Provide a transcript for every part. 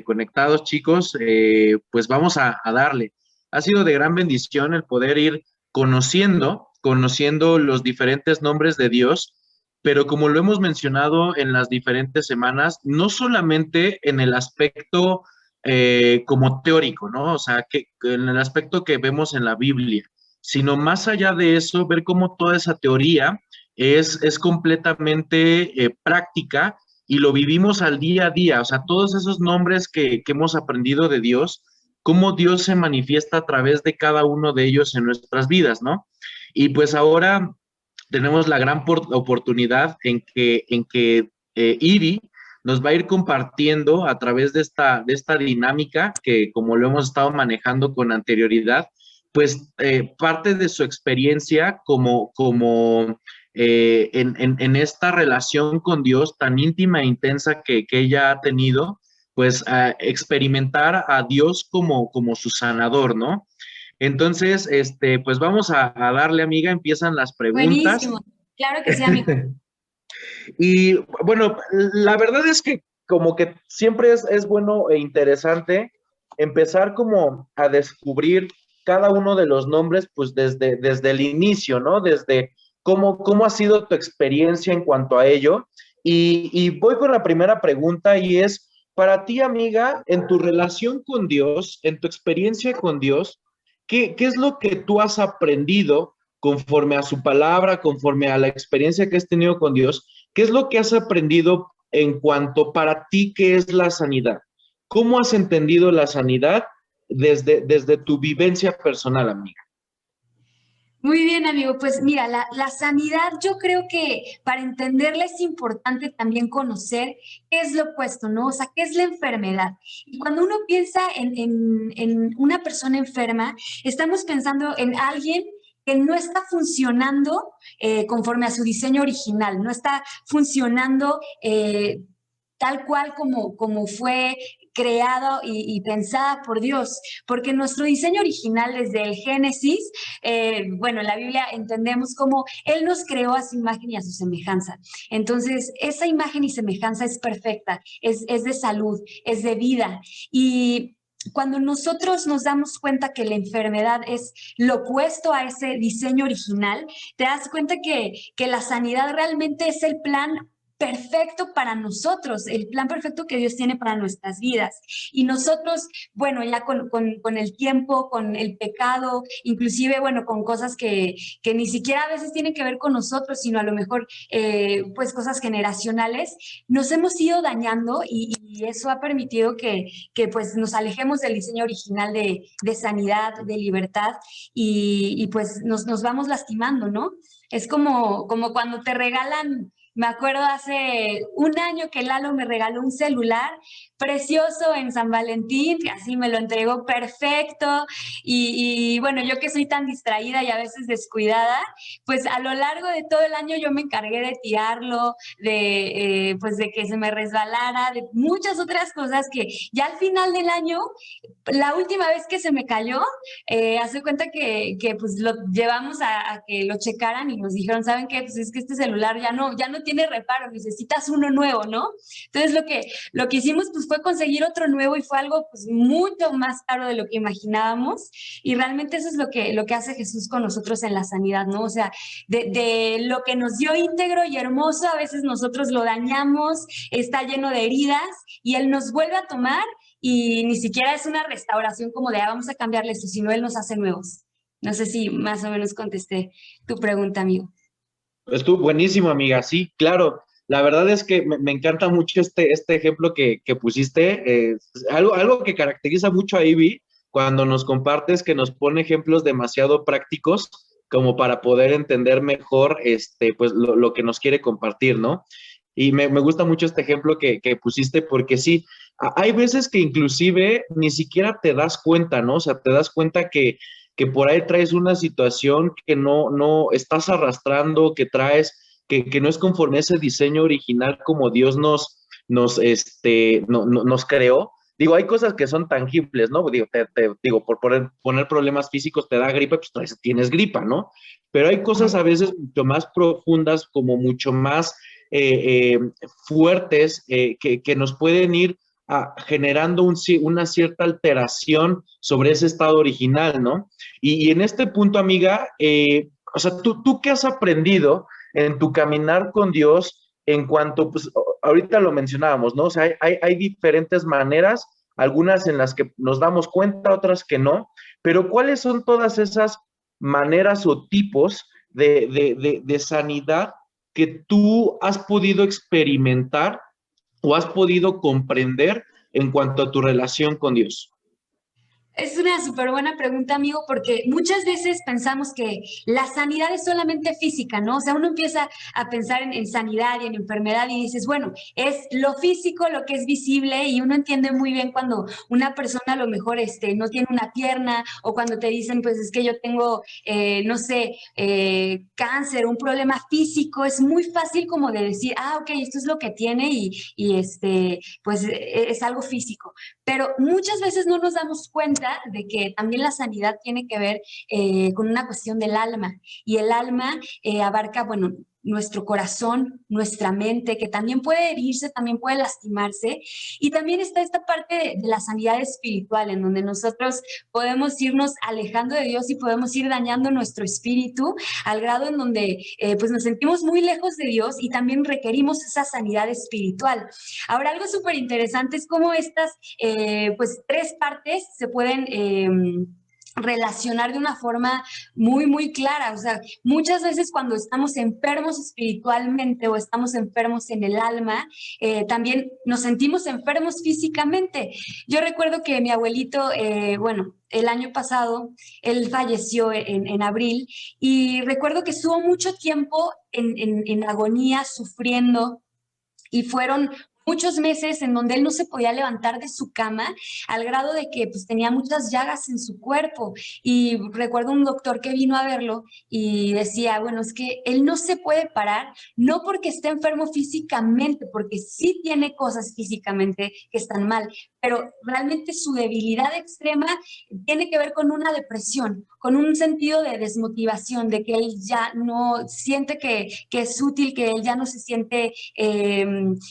conectados, chicos, pues vamos a darle. Ha sido de gran bendición el poder ir conociendo los diferentes nombres de Dios, pero como lo hemos mencionado en las diferentes semanas, no solamente en el aspecto como teórico, ¿no? O sea, que en el aspecto que vemos en la Biblia, sino más allá de eso, ver cómo toda esa teoría es completamente práctica y lo vivimos al día a día. O sea, todos esos nombres que hemos aprendido de Dios, cómo Dios se manifiesta a través de cada uno de ellos en nuestras vidas, ¿no? Y pues ahora tenemos la gran oportunidad en que Iri nos va a ir compartiendo a través de esta dinámica que, como lo hemos estado manejando con anterioridad, pues parte de su experiencia en esta relación con Dios tan íntima e intensa que ella ha tenido, pues experimentar a Dios como su sanador, ¿no? Entonces, pues vamos a darle, amiga, empiezan las preguntas. Buenísimo. Claro que sí, amigo. Y bueno, la verdad es que como que siempre es bueno e interesante empezar como a descubrir cada uno de los nombres, pues desde el inicio, ¿no? Desde cómo ha sido tu experiencia en cuanto a ello. Y voy con la primera pregunta y es, para ti, amiga, en tu relación con Dios, en tu experiencia con Dios, ¿qué es lo que tú has aprendido conforme a su palabra, conforme a la experiencia que has tenido con Dios? ¿Qué es lo que has aprendido en cuanto para ti qué es la sanidad? ¿Cómo has entendido la sanidad desde tu vivencia personal, amiga? Muy bien, amigo. Pues mira, la sanidad yo creo que para entenderla es importante también conocer qué es lo opuesto, ¿no? O sea, qué es la enfermedad. Y cuando uno piensa en una persona enferma, estamos pensando en alguien que no está funcionando conforme a su diseño original, no está funcionando tal cual como fue creado y pensada por Dios, porque nuestro diseño original desde el Génesis, bueno, en la Biblia entendemos como Él nos creó a su imagen y a su semejanza. Entonces, esa imagen y semejanza es perfecta, es de salud, es de vida. Y cuando nosotros nos damos cuenta que la enfermedad es lo opuesto a ese diseño original, te das cuenta que la sanidad realmente es el plan perfecto para nosotros, el plan perfecto que Dios tiene para nuestras vidas. Y nosotros, bueno, ya con el tiempo, con el pecado, inclusive, bueno, con cosas que ni siquiera a veces tienen que ver con nosotros, sino a lo mejor, pues, cosas generacionales, nos hemos ido dañando y eso ha permitido que, pues, nos alejemos del diseño original de sanidad, de libertad y pues nos vamos lastimando, ¿no? Es como cuando te regalan. Me acuerdo hace un año que Lalo me regaló un celular precioso en San Valentín, que así me lo entregó perfecto. Y bueno, yo que soy tan distraída y a veces descuidada, pues a lo largo de todo el año yo me encargué de tirarlo, pues de que se me resbalara, de muchas otras cosas que ya al final del año, la última vez que se me cayó, hace cuenta que pues lo llevamos a que lo checaran y nos dijeron, ¿saben qué? Pues es que este celular ya no tiene reparo, necesitas uno nuevo, ¿no? Entonces lo que hicimos pues fue conseguir otro nuevo y fue algo pues mucho más caro de lo que imaginábamos y realmente eso es lo que hace Jesús con nosotros en la sanidad, ¿no? O sea, de lo que nos dio íntegro y hermoso, a veces nosotros lo dañamos, está lleno de heridas y Él nos vuelve a tomar y ni siquiera es una restauración como de, vamos a cambiarle esto, sino Él nos hace nuevos. No sé si más o menos contesté tu pregunta, amigo. Estuvo buenísimo, amiga. Sí, claro. La verdad es que me encanta mucho este ejemplo que pusiste. Algo que caracteriza mucho a Ivy cuando nos compartes que nos pone ejemplos demasiado prácticos como para poder entender mejor pues lo que nos quiere compartir, ¿no? Y me gusta mucho este ejemplo que pusiste porque sí, hay veces que inclusive ni siquiera te das cuenta, ¿no? O sea, te das cuenta que por ahí traes una situación que no estás arrastrando, que traes, que no es conforme a ese diseño original como Dios nos creó. Digo, hay cosas que son tangibles, ¿no? Digo, digo por poner problemas físicos, te da gripa, pues tienes gripa, ¿no? Pero hay cosas a veces mucho más profundas, como mucho más fuertes, que nos pueden ir generando una cierta alteración sobre ese estado original, ¿no? Y en este punto, amiga, o sea, ¿tú qué has aprendido en tu caminar con Dios en cuanto, pues, ahorita lo mencionábamos, ¿no? O sea, hay diferentes maneras, algunas en las que nos damos cuenta, otras que no, pero ¿cuáles son todas esas maneras o tipos de sanidad que tú has podido experimentar o has podido comprender en cuanto a tu relación con Dios? Es una súper buena pregunta, amigo, porque muchas veces pensamos que la sanidad es solamente física, ¿no? O sea, uno empieza a pensar en sanidad y en enfermedad y dices, bueno, es lo físico lo que es visible y uno entiende muy bien cuando una persona a lo mejor no tiene una pierna o cuando te dicen, pues es que yo tengo, no sé, cáncer, un problema físico, es muy fácil como de decir, ah, ok, esto es lo que tiene pues es algo físico. Pero muchas veces no nos damos cuenta de que también la sanidad tiene que ver con una cuestión del alma. Y el alma abarca, bueno, nuestro corazón, nuestra mente, que también puede herirse, también puede lastimarse. Y también está esta parte de la sanidad espiritual, en donde nosotros podemos irnos alejando de Dios y podemos ir dañando nuestro espíritu al grado en donde pues nos sentimos muy lejos de Dios y también requerimos esa sanidad espiritual. Ahora, algo súper interesante es cómo estas pues tres partes se pueden relacionar de una forma muy, muy clara. O sea, muchas veces cuando estamos enfermos espiritualmente o estamos enfermos en el alma, también nos sentimos enfermos físicamente. Yo recuerdo que mi abuelito, bueno, el año pasado, él falleció en abril y recuerdo que estuvo mucho tiempo en agonía, sufriendo y fueron muchos meses en donde él no se podía levantar de su cama al grado de que pues tenía muchas llagas en su cuerpo y recuerdo un doctor que vino a verlo y decía, bueno, es que él no se puede parar, no porque esté enfermo físicamente, porque sí tiene cosas físicamente que están mal, pero realmente su debilidad extrema tiene que ver con una depresión, con un sentido de desmotivación, de que él ya no siente que es útil, que él ya no se siente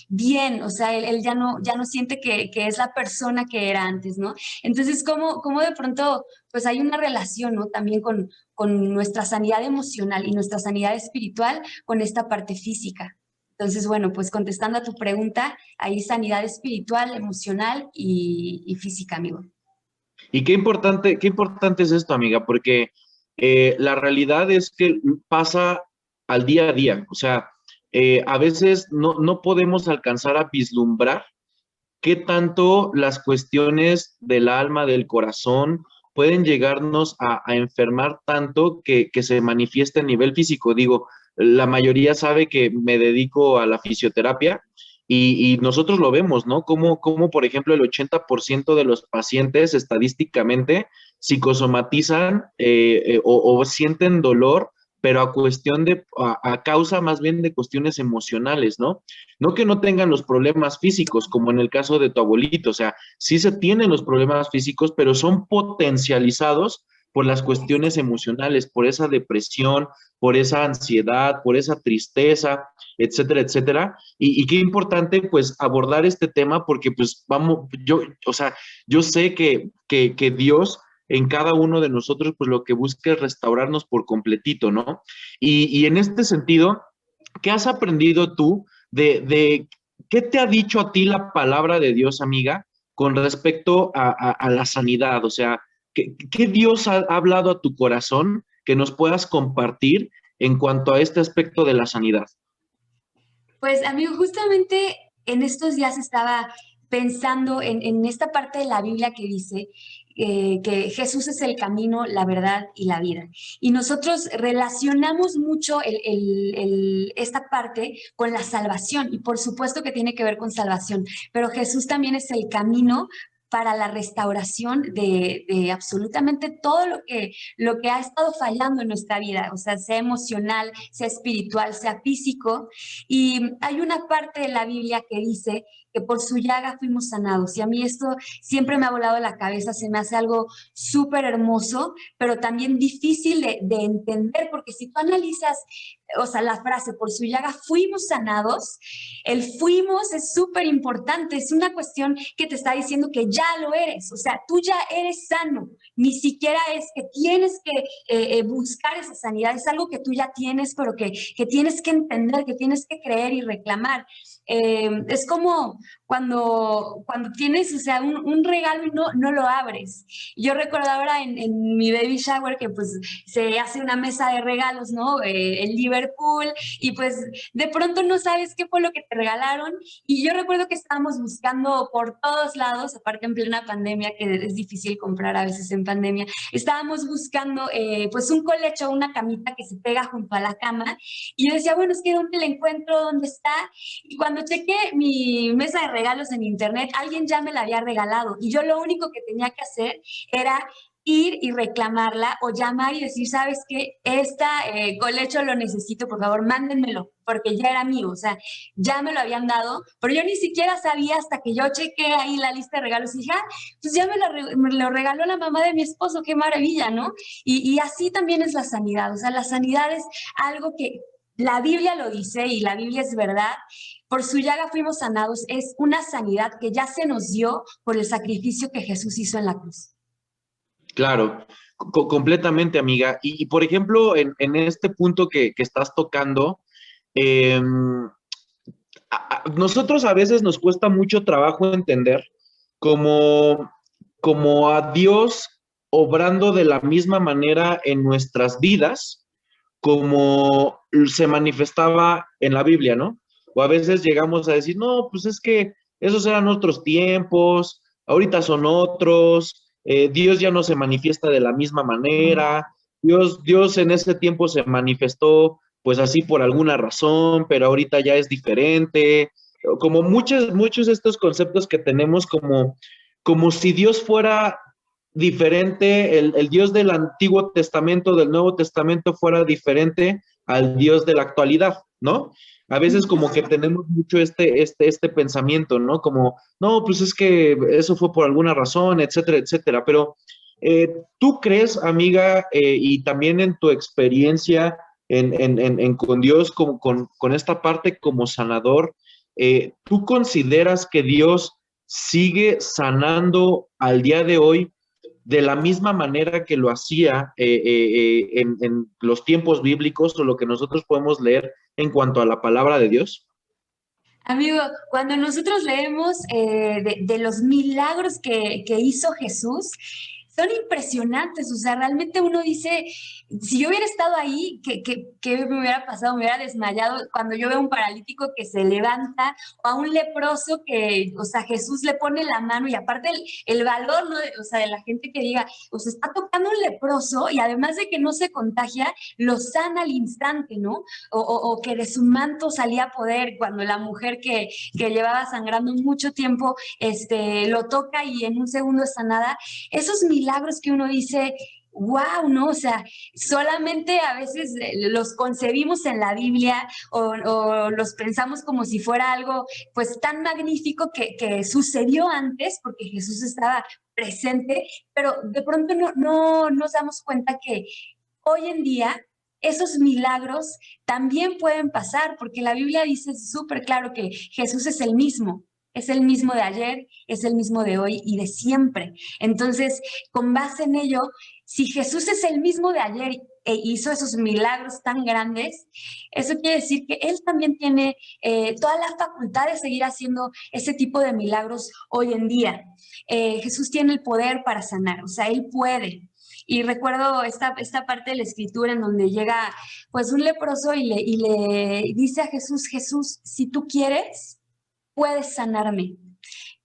bien, o sea, él ya no siente que es la persona que era antes, ¿no? Entonces, ¿cómo de pronto, pues hay una relación, ¿no? También con nuestra sanidad emocional y nuestra sanidad espiritual con esta parte física. Entonces, bueno, pues contestando a tu pregunta, hay sanidad espiritual, emocional y física, amigo. Y qué importante es esto, amiga, porque la realidad es que pasa al día a día. O sea, a veces no podemos alcanzar a vislumbrar qué tanto las cuestiones del alma, del corazón, pueden llegarnos a enfermar tanto que se manifieste a nivel físico. Digo, la mayoría sabe que me dedico a la fisioterapia y nosotros lo vemos, ¿no? Como, por ejemplo, el 80% de los pacientes estadísticamente psicosomatizan o sienten dolor, pero a cuestión a causa más bien de cuestiones emocionales, ¿no? No que no tengan los problemas físicos, como en el caso de tu abuelito, o sea, sí se tienen los problemas físicos, pero son potencializados por las cuestiones emocionales, por esa depresión, por esa ansiedad, por esa tristeza, etcétera, etcétera. Y qué importante, pues, abordar este tema porque, pues, vamos, o sea, yo sé que Dios en cada uno de nosotros, pues, lo que busca es restaurarnos por completito, ¿no? Y en este sentido, ¿qué has aprendido tú de qué te ha dicho a ti la palabra de Dios, amiga, con respecto a la sanidad? O sea, ¿qué Dios ha hablado a tu corazón que nos puedas compartir en cuanto a este aspecto de la sanidad? Pues, amigo, justamente en estos días estaba pensando en esta parte de la Biblia que dice que Jesús es el camino, la verdad y la vida. Y nosotros relacionamos mucho esta parte con la salvación, y por supuesto que tiene que ver con salvación, pero Jesús también es el camino para la restauración de absolutamente todo lo que ha estado fallando en nuestra vida, o sea emocional, sea espiritual, sea físico. Y hay una parte de la Biblia que dice que por su llaga fuimos sanados. Y a mí esto siempre me ha volado la cabeza, se me hace algo súper hermoso, pero también difícil de entender, porque si tú analizas, o sea, la frase, por su llaga fuimos sanados, el fuimos es súper importante, es una cuestión que te está diciendo que ya lo eres, o sea, tú ya eres sano, ni siquiera es que tienes que buscar esa sanidad, es algo que tú ya tienes, pero que tienes que entender, que tienes que creer y reclamar. Es como cuando tienes, o sea, un regalo y no lo abres. Yo recuerdo ahora en mi baby shower que pues se hace una mesa de regalos, ¿no? En Liverpool, y pues de pronto no sabes qué fue lo que te regalaron. Y yo recuerdo que estábamos buscando por todos lados, aparte en plena pandemia, que es difícil comprar a veces en pandemia, estábamos buscando pues un colecho, una camita que se pega junto a la cama. Y yo decía, bueno, es que ¿dónde la encuentro? ¿Dónde está? Y cuando chequé mi mesa de regalos en internet, alguien ya me la había regalado y yo lo único que tenía que hacer era ir y reclamarla o llamar y decir, ¿sabes qué? Esta colecho lo necesito, por favor, mándenmelo, porque ya era mío, o sea, ya me lo habían dado, pero yo ni siquiera sabía hasta que yo chequé ahí la lista de regalos y dije, ah, pues ya me lo regaló la mamá de mi esposo, qué maravilla, ¿no? Y así también es la sanidad, o sea, la sanidad es algo que la Biblia lo dice y la Biblia es verdad. Por su llaga fuimos sanados. Es una sanidad que ya se nos dio por el sacrificio que Jesús hizo en la cruz. Claro, completamente, amiga. Y, por ejemplo, en este punto que estás tocando, eh, nosotros a veces nos cuesta mucho trabajo entender como, como a Dios obrando de la misma manera en nuestras vidas como se manifestaba en la Biblia, ¿no? O a veces llegamos a decir, no, pues es que esos eran otros tiempos, ahorita son otros, Dios ya no se manifiesta de la misma manera, Dios en ese tiempo se manifestó pues así por alguna razón, pero ahorita ya es diferente, como muchos de estos conceptos que tenemos como si Dios fuera diferente, el Dios del Antiguo Testamento, del Nuevo Testamento fuera diferente al Dios de la actualidad, ¿no? A veces como que tenemos mucho este pensamiento, ¿no? Como, no, pues es que eso fue por alguna razón, etcétera, etcétera. Pero ¿tú crees, amiga, y también en tu experiencia con Dios, con esta parte como sanador, ¿tú consideras que Dios sigue sanando al día de hoy de la misma manera que lo hacía en los tiempos bíblicos o lo que nosotros podemos leer en cuanto a la palabra de Dios? Amigo, cuando nosotros leemos de los milagros que hizo Jesús, son impresionantes, o sea, realmente uno dice, si yo hubiera estado ahí, ¿qué me hubiera pasado? Me hubiera desmayado cuando yo veo a un paralítico que se levanta o a un leproso que, o sea, Jesús le pone la mano y aparte el valor, ¿no? O sea, de la gente que diga, o sea, está tocando un leproso y además de que no se contagia, lo sana al instante, ¿no? O que de su manto salía poder cuando la mujer que llevaba sangrando mucho tiempo, lo toca y en un segundo es sanada. Esos milagros que uno dice, wow, ¿no? O sea, solamente a veces los concebimos en la Biblia o los pensamos como si fuera algo pues tan magnífico que sucedió antes porque Jesús estaba presente, pero de pronto no nos damos cuenta que hoy en día esos milagros también pueden pasar, porque la Biblia dice súper claro que Jesús es el mismo de ayer, es el mismo de hoy y de siempre. Entonces, con base en ello, si Jesús es el mismo de ayer e hizo esos milagros tan grandes, eso quiere decir que Él también tiene toda la facultad de seguir haciendo ese tipo de milagros hoy en día. Jesús tiene el poder para sanar, o sea, Él puede. Y recuerdo esta parte de la escritura en donde llega pues un leproso y le dice a Jesús, Jesús, si tú quieres, puedes sanarme.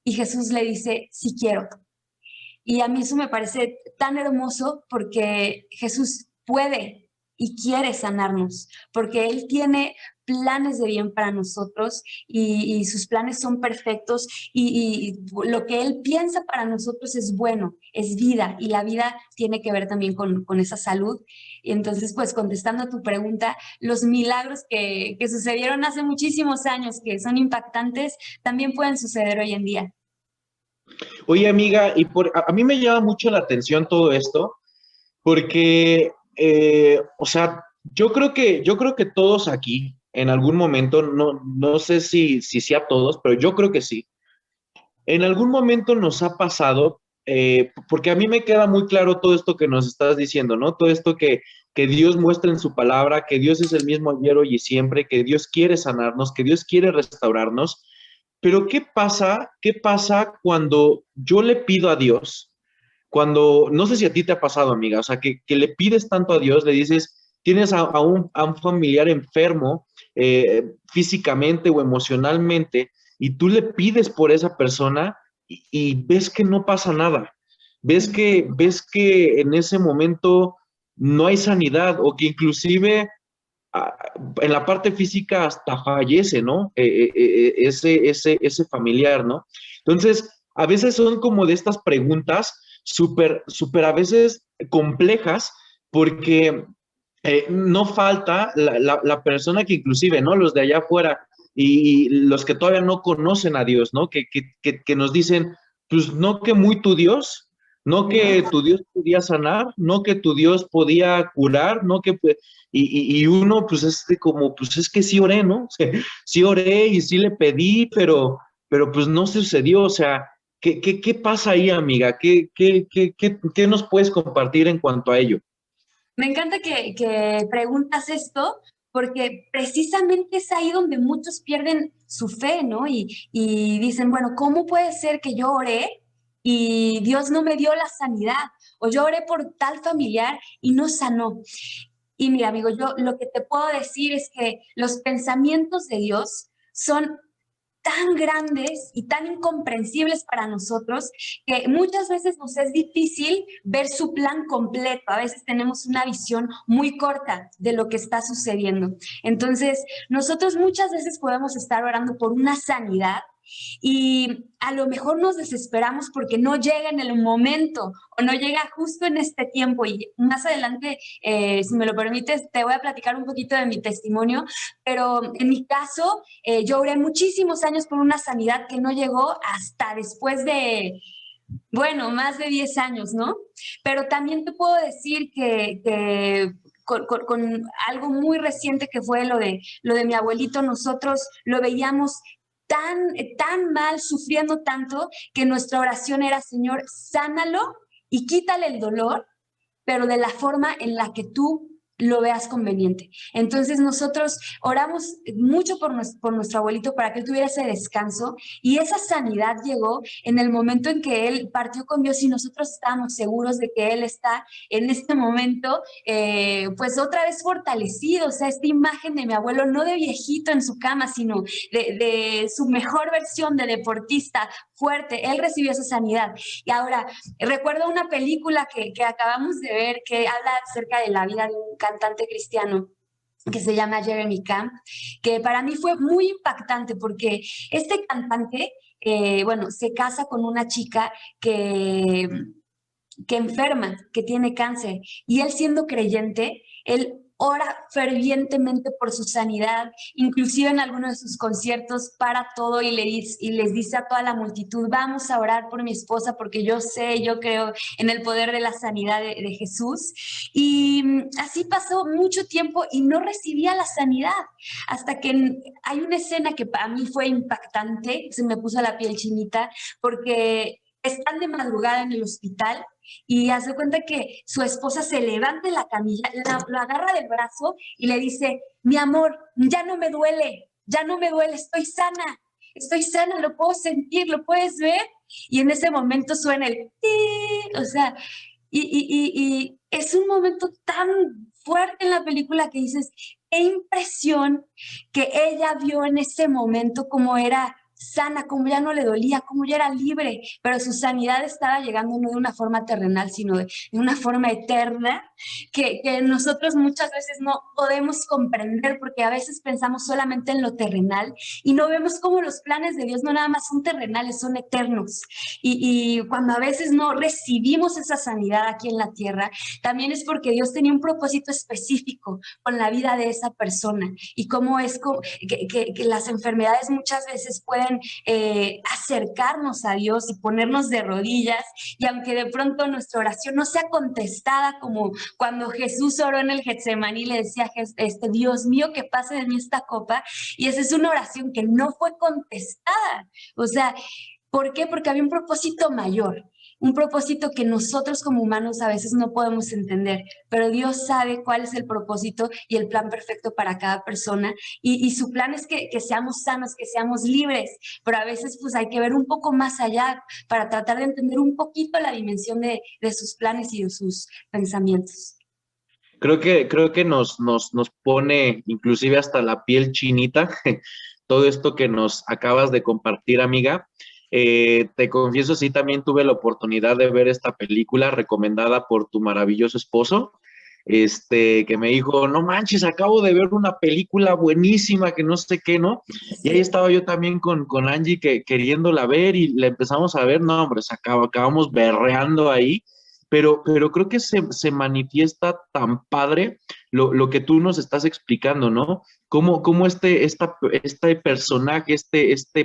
Y Jesús le dice, sí quiero. Y a mí eso me parece tan hermoso porque Jesús puede. y quiere sanarnos, porque Él tiene planes de bien para nosotros y sus planes son perfectos y lo que Él piensa para nosotros es bueno, es vida y la vida tiene que ver también con esa salud. Y entonces, pues contestando a tu pregunta, los milagros que sucedieron hace muchísimos años, que son impactantes, también pueden suceder hoy en día. Oye, amiga, a mí me llama mucho la atención todo esto, porque, o sea, yo creo que todos aquí, en algún momento, no sé si sí a todos, pero yo creo que sí, en algún momento nos ha pasado, porque a mí me queda muy claro todo esto que nos estás diciendo, ¿no? Todo esto que Dios muestra en su palabra, que Dios es el mismo ayer, hoy y siempre, que Dios quiere sanarnos, que Dios quiere restaurarnos. Pero ¿qué pasa? ¿Qué pasa cuando yo le pido a Dios? Cuando, no sé si a ti te ha pasado, amiga, o sea, que le pides tanto a Dios, le dices, tienes a un familiar enfermo físicamente o emocionalmente, y tú le pides por esa persona y ves que no pasa nada. Ves que en ese momento no hay sanidad o que inclusive ah, en la parte física hasta fallece, ¿no? Ese familiar, ¿no? Entonces, a veces son como de estas preguntas súper a veces complejas porque no falta la persona que inclusive, ¿no? Los de allá afuera y los que todavía no conocen a Dios, ¿no? Que nos dicen, pues no que muy tu Dios, no que tu Dios podía sanar, no que tu Dios podía curar, no que y uno, pues, como, pues, es que sí oré, ¿no? Sí oré y sí le pedí, pero pues, no sucedió, o sea, ¿qué pasa ahí, amiga? ¿Qué nos puedes compartir en cuanto a ello? Me encanta que preguntas esto, porque precisamente es ahí donde muchos pierden su fe, ¿no? Y dicen, bueno, ¿cómo puede ser que yo oré y Dios no me dio la sanidad? O yo oré por tal familiar y no sanó. Y mira, amigo, yo lo que te puedo decir es que los pensamientos de Dios son tan grandes y tan incomprensibles para nosotros que muchas veces nos es difícil ver su plan completo. A veces tenemos una visión muy corta de lo que está sucediendo. Entonces, nosotros muchas veces podemos estar orando por una sanidad y a lo mejor nos desesperamos porque no llega en el momento o no llega justo en este tiempo. Y más adelante, si me lo permites, te voy a platicar un poquito de mi testimonio, pero en mi caso, yo oré muchísimos años por una sanidad que no llegó hasta después de, bueno, más de 10 años, ¿no? Pero también te puedo decir que con algo muy reciente que fue lo de mi abuelito, nosotros lo veíamos tan mal, sufriendo tanto, que nuestra oración era, Señor, sánalo y quítale el dolor, pero de la forma en la que tú lo veas conveniente. Entonces nosotros oramos mucho por nuestro abuelito para que él tuviera ese descanso y esa sanidad llegó en el momento en que él partió con Dios y nosotros estábamos seguros de que él está en este momento pues otra vez fortalecido. O sea, esta imagen de mi abuelo no de viejito en su cama, sino de su mejor versión de deportista fuerte. Él recibió esa sanidad. Y ahora, recuerdo una película que acabamos de ver que habla acerca de la vida de un cantante cristiano que se llama Jeremy Camp, que para mí fue muy impactante porque este cantante, bueno, se casa con una chica que enferma, que tiene cáncer, y él siendo creyente, él ora fervientemente por su sanidad, inclusive en algunos de sus conciertos para todo y les dice a toda la multitud, vamos a orar por mi esposa porque yo creo en el poder de la sanidad de Jesús. Y así pasó mucho tiempo y no recibía la sanidad, hasta que hay una escena que para mí fue impactante, se me puso la piel chinita, porque están de madrugada en el hospital y hace cuenta que su esposa se levanta de la camilla, lo agarra del brazo y le dice, mi amor, ya no me duele, estoy sana, lo puedo sentir, lo puedes ver. Y en ese momento suena el ti, o sea, y es un momento tan fuerte en la película que dices, qué impresión que ella vio en ese momento como era sana, cómo ya no le dolía, cómo ya era libre, pero su sanidad estaba llegando no de una forma terrenal, sino de una forma eterna, que nosotros muchas veces no podemos comprender, porque a veces pensamos solamente en lo terrenal y no vemos cómo los planes de Dios no nada más son terrenales, son eternos. Y cuando a veces no recibimos esa sanidad aquí en la tierra, también es porque Dios tenía un propósito específico con la vida de esa persona y cómo es que las enfermedades muchas veces pueden acercarnos a Dios y ponernos de rodillas, y aunque de pronto nuestra oración no sea contestada como cuando Jesús oró en el Getsemaní y le decía, Dios mío, que pase de mí esta copa, y esa es una oración que no fue contestada. O sea, ¿por qué? Porque había un propósito mayor, un propósito que nosotros como humanos a veces no podemos entender, pero Dios sabe cuál es el propósito y el plan perfecto para cada persona, y su plan es que seamos sanos, que seamos libres, pero a veces pues hay que ver un poco más allá para tratar de entender un poquito la dimensión de sus planes y de sus pensamientos. Creo que nos pone inclusive hasta la piel chinita todo esto que nos acabas de compartir, amiga. Te confieso, sí, también tuve la oportunidad de ver esta película recomendada por tu maravilloso esposo, que me dijo, no manches, acabo de ver una película buenísima que no sé qué, ¿no? Y ahí estaba yo también con Angie queriéndola ver y la empezamos a ver, no, hombre, acabamos berreando ahí, pero creo que se manifiesta tan padre lo que tú nos estás explicando, ¿no? Cómo este personaje,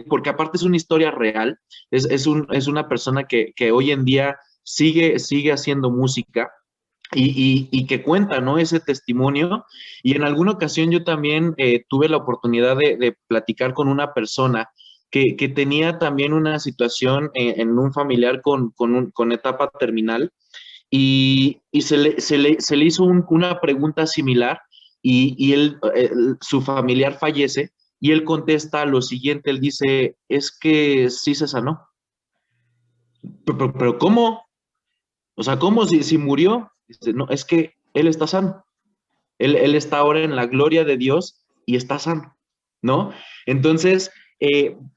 porque aparte es una historia real, es una persona que hoy en día sigue haciendo música y que cuenta, ¿no? Ese testimonio. Y en alguna ocasión yo también tuve la oportunidad de platicar con una persona que tenía también una situación en un familiar con etapa terminal y se le hizo una pregunta similar y su familiar fallece y él contesta lo siguiente, él dice, es que sí se sanó. Pero ¿cómo? O sea, ¿cómo si murió? Dice, no, es que él está sano. Él está ahora en la gloria de Dios y está sano, ¿no? Entonces,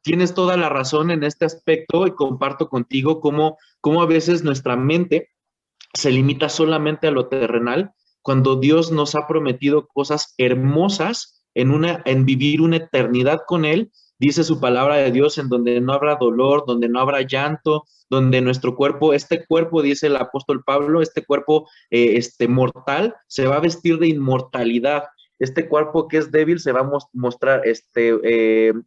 tienes toda la razón en este aspecto y comparto contigo cómo a veces nuestra mente se limita solamente a lo terrenal, cuando Dios nos ha prometido cosas hermosas en vivir una eternidad con Él. Dice su palabra de Dios en donde no habrá dolor, donde no habrá llanto, donde nuestro cuerpo, este cuerpo, dice el apóstol Pablo, este cuerpo mortal, se va a vestir de inmortalidad. Este cuerpo que es débil se va a mostrar,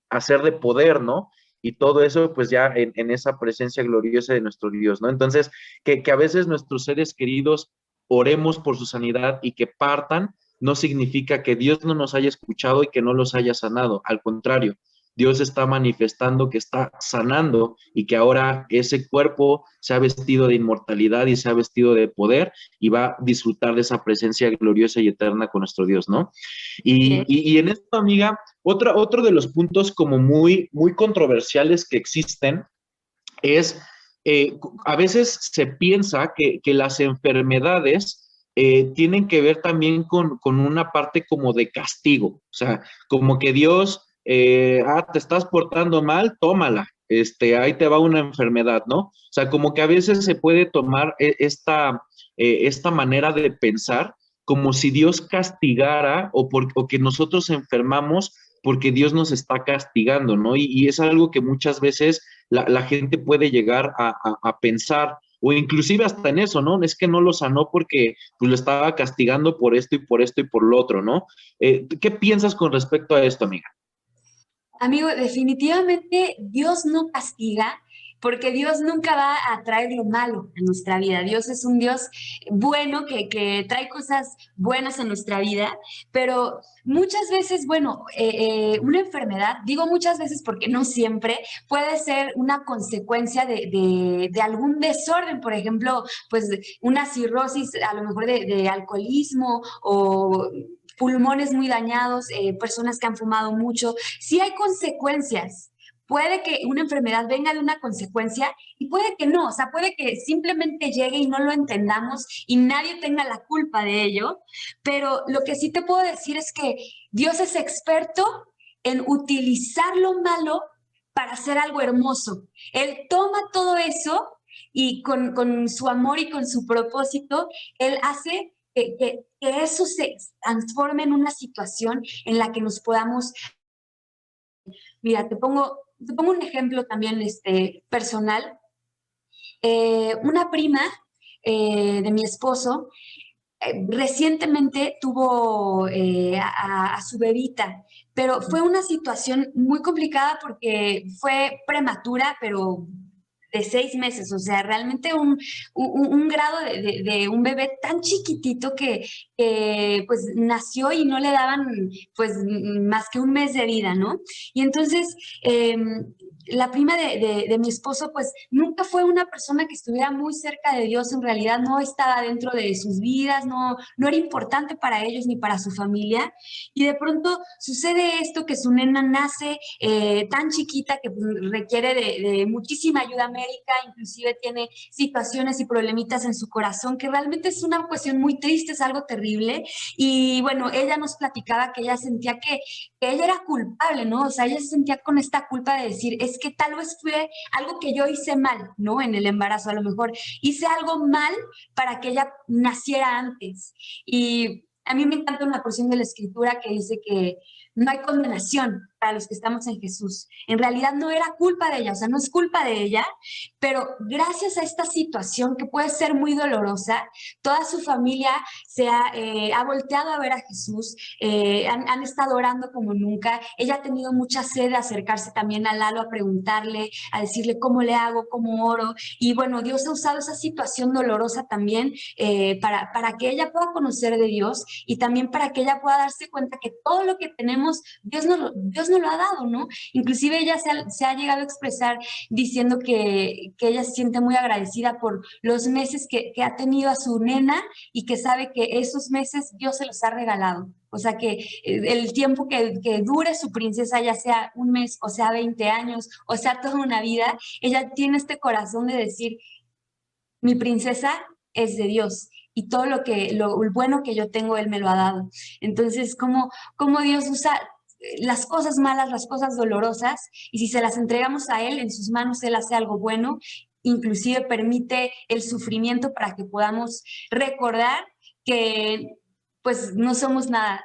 a ser de poder, ¿no? Y todo eso, pues ya en esa presencia gloriosa de nuestro Dios, ¿no? Entonces, que a veces nuestros seres queridos oremos por su sanidad y que partan, no significa que Dios no nos haya escuchado y que no los haya sanado. Al contrario, Dios está manifestando que está sanando y que ahora ese cuerpo se ha vestido de inmortalidad y se ha vestido de poder y va a disfrutar de esa presencia gloriosa y eterna con nuestro Dios, ¿no? Y en esto, amiga, otro de los puntos como muy controversiales que existen es, a veces se piensa que las enfermedades tienen que ver también con una parte como de castigo, o sea, como que Dios, te estás portando mal, tómala, ahí te va una enfermedad, ¿no? O sea, como que a veces se puede tomar esta manera de pensar como si Dios castigara o que nosotros enfermamos porque Dios nos está castigando, ¿no? Y es algo que muchas veces la gente puede llegar a pensar, o inclusive hasta en eso, ¿no? Es que no lo sanó porque pues, lo estaba castigando por esto y por esto y por lo otro, ¿no? ¿Qué piensas con respecto a esto, amiga? Amigo, definitivamente Dios no castiga, porque Dios nunca va a traer lo malo a nuestra vida. Dios es un Dios bueno que trae cosas buenas a nuestra vida, pero muchas veces, bueno, una enfermedad, digo muchas veces porque no siempre, puede ser una consecuencia de algún desorden, por ejemplo, pues una cirrosis a lo mejor de alcoholismo o pulmones muy dañados, personas que han fumado mucho. Sí hay consecuencias. Puede que una enfermedad venga de una consecuencia y puede que no, o sea, puede que simplemente llegue y no lo entendamos y nadie tenga la culpa de ello, pero lo que sí te puedo decir es que Dios es experto en utilizar lo malo para hacer algo hermoso. Él toma todo eso y con su amor y con su propósito, Él hace que eso se transforme en una situación en la que nos podamos. Mira, te pongo un ejemplo también personal. Una prima de mi esposo recientemente tuvo a su bebita, pero fue una situación muy complicada porque fue prematura, pero de 6 meses, o sea, realmente un grado de un bebé tan chiquitito que pues nació y no le daban pues más que un mes de vida, ¿no? Y entonces la prima de mi esposo pues nunca fue una persona que estuviera muy cerca de Dios, en realidad no estaba dentro de sus vidas, no era importante para ellos ni para su familia, y de pronto sucede esto que su nena nace tan chiquita que pues, requiere de muchísima ayuda médica, inclusive tiene situaciones y problemitas en su corazón, que realmente es una cuestión muy triste, es algo terrible. Y bueno, ella nos platicaba que ella sentía que ella era culpable, ¿no? O sea, ella se sentía con esta culpa de decir, es que tal vez fue algo que yo hice mal, ¿no? En el embarazo, a lo mejor hice algo mal para que ella naciera antes. Y a mí me encanta una porción de la escritura que dice que no hay condenación para los que estamos en Jesús. En realidad no era culpa de ella, o sea, no es culpa de ella, pero gracias a esta situación que puede ser muy dolorosa, toda su familia ha volteado a ver a Jesús, han estado orando como nunca. Ella ha tenido mucha sed de acercarse también a Lalo a preguntarle, a decirle cómo le hago, cómo oro. Y bueno, Dios ha usado esa situación dolorosa también para que ella pueda conocer de Dios y también para que ella pueda darse cuenta que todo lo que tenemos, Dios nos lo ha dado, ¿no? Inclusive ella se ha llegado a expresar diciendo que ella se siente muy agradecida por los meses que ha tenido a su nena y que sabe que esos meses Dios se los ha regalado. O sea que el tiempo que dure su princesa, ya sea un mes, o sea 20 años, o sea toda una vida, ella tiene este corazón de decir, mi princesa es de Dios y todo lo bueno que yo tengo, Él me lo ha dado. Entonces, ¿cómo Dios usa las cosas malas, las cosas dolorosas, y si se las entregamos a Él, en sus manos Él hace algo bueno, inclusive permite el sufrimiento para que podamos recordar que pues no somos nada